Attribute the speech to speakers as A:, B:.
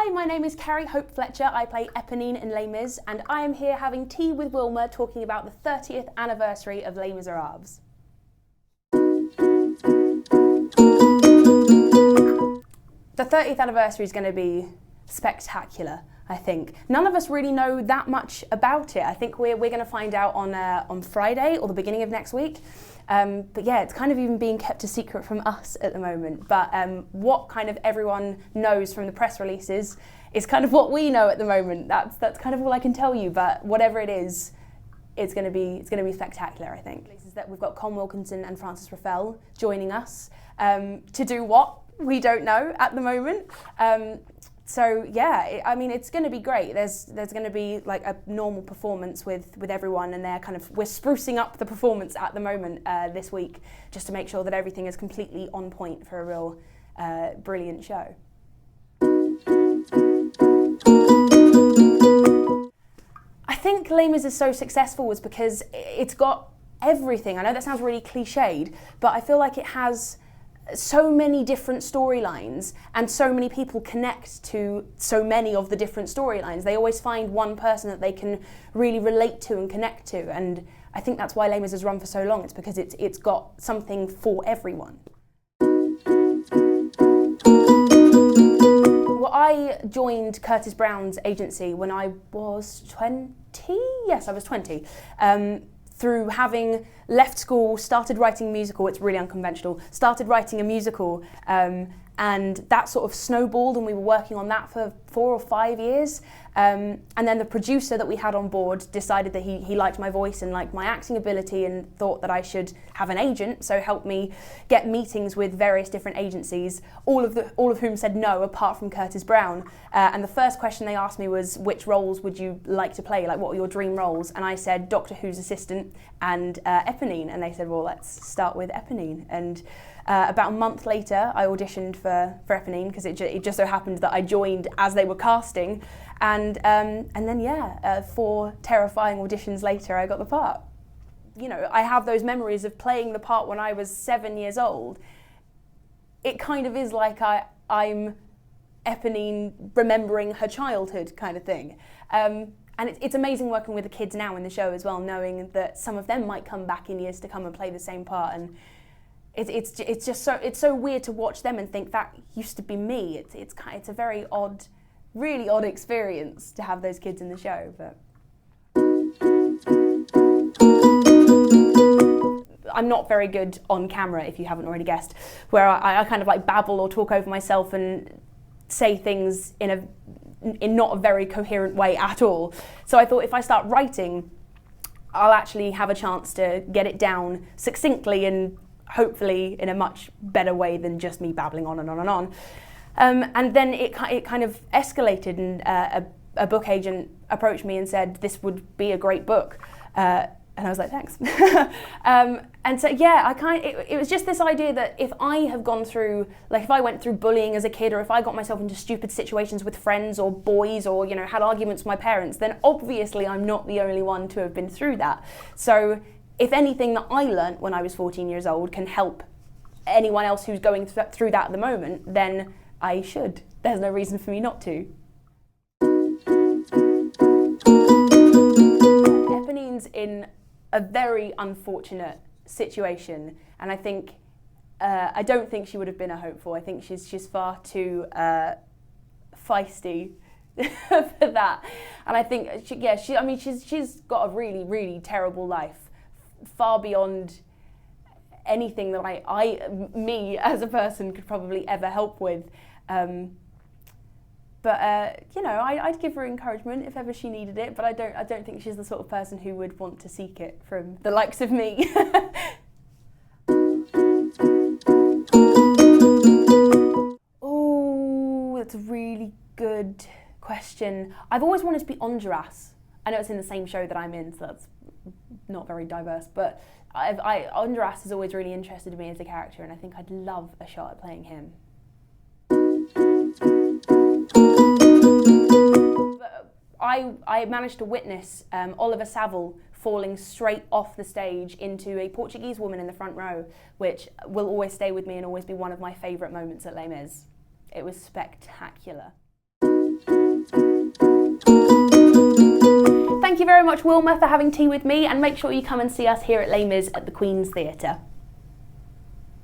A: Hi, my name is Carrie Hope Fletcher. I play Eponine in Les Mis, and I am here having tea with Wilma talking about the 30th anniversary of Les Misérables. The 30th anniversary is going to be spectacular, I think. None of us really know that much about it. I think we're going to find out on Friday or the beginning of next week. But yeah, it's kind of even being kept a secret from us at the moment. But what kind of everyone knows from the press releases is kind of what we know at the moment. That's kind of all I can tell you. But whatever it is, it's going to be spectacular, I think. Is that we've got Con Wilkinson and Frances Ruffelle joining us to do what? We don't know at the moment. So yeah, I mean, it's going to be great. There's going to be like a normal performance with everyone, and we're sprucing up the performance at the moment this week, just to make sure that everything is completely on point for a real brilliant show. I think Les Mis is so successful was because it's got everything. I know that sounds really cliched, but I feel like it has so many different storylines, and so many people connect to so many of the different storylines. They always find one person that they can really relate to and connect to, and I think that's why Les Mis has run for so long. It's because it's got something for everyone. Well, I joined Curtis Brown's agency when I was 20. Yes, I was 20. Through having left school, started writing a musical. It's really unconventional. Started writing a musical, and that sort of snowballed, and we were working on that for 4 or 5 years. And then the producer that we had on board decided that he liked my voice and liked my acting ability, and thought that I should have an agent, so helped me get meetings with various different agencies, all of whom said no, apart from Curtis Brown. And the first question they asked me was, which roles would you like to play? Like, what are your dream roles? And I said Doctor Who's assistant and Eponine, and they said, well, let's start with Eponine. And about a month later, I auditioned for Eponine, because it just so happened that I joined as they were casting, and then yeah, 4 terrifying auditions later, I got the part. You know, I have those memories of playing the part when I was 7 years old. It kind of is like I'm Eponine remembering her childhood kind of thing. And it's amazing working with the kids now in the show as well, knowing that some of them might come back in years to come and play the same part. And it's just so weird to watch them and think that used to be me. It's a very odd, really odd experience to have those kids in the show. But I'm not very good on camera, if you haven't already guessed, where I kind of like babble or talk over myself and say things in not a very coherent way at all. So I thought if I start writing, I'll actually have a chance to get it down succinctly and hopefully in a much better way than just me babbling on and on and on. And then it kind of escalated, and a book agent approached me and said this would be a great book. And I was like, thanks. And so yeah, it was just this idea that if I have gone through, like if I went through bullying as a kid, or if I got myself into stupid situations with friends or boys, or you know, had arguments with my parents, then obviously I'm not the only one to have been through that. So if anything that I learnt when I was 14 years old can help anyone else who's going through that at the moment, then I should. There's no reason for me not to. Eponine's in a very unfortunate situation, and I think I don't think she would have been a hopeful. I think she's far too feisty for that, and I think she's got a really, really terrible life, far beyond anything that me as a person could probably ever help with. But you know, I'd give her encouragement if ever she needed it. But I don't think she's the sort of person who would want to seek it from the likes of me. Oh, that's a really good question. I've always wanted to be Honduras. I know it's in the same show that I'm in, so that's not very diverse. But Honduras has always really interested me as a character, and I think I'd love a shot at playing him. I managed to witness Oliver Saville falling straight off the stage into a Portuguese woman in the front row, which will always stay with me and always be one of my favourite moments at Les Mis. It was spectacular. very much, Wilma, for having tea with me, and make sure you come and see us here at Les Mis at the Queen's Theatre.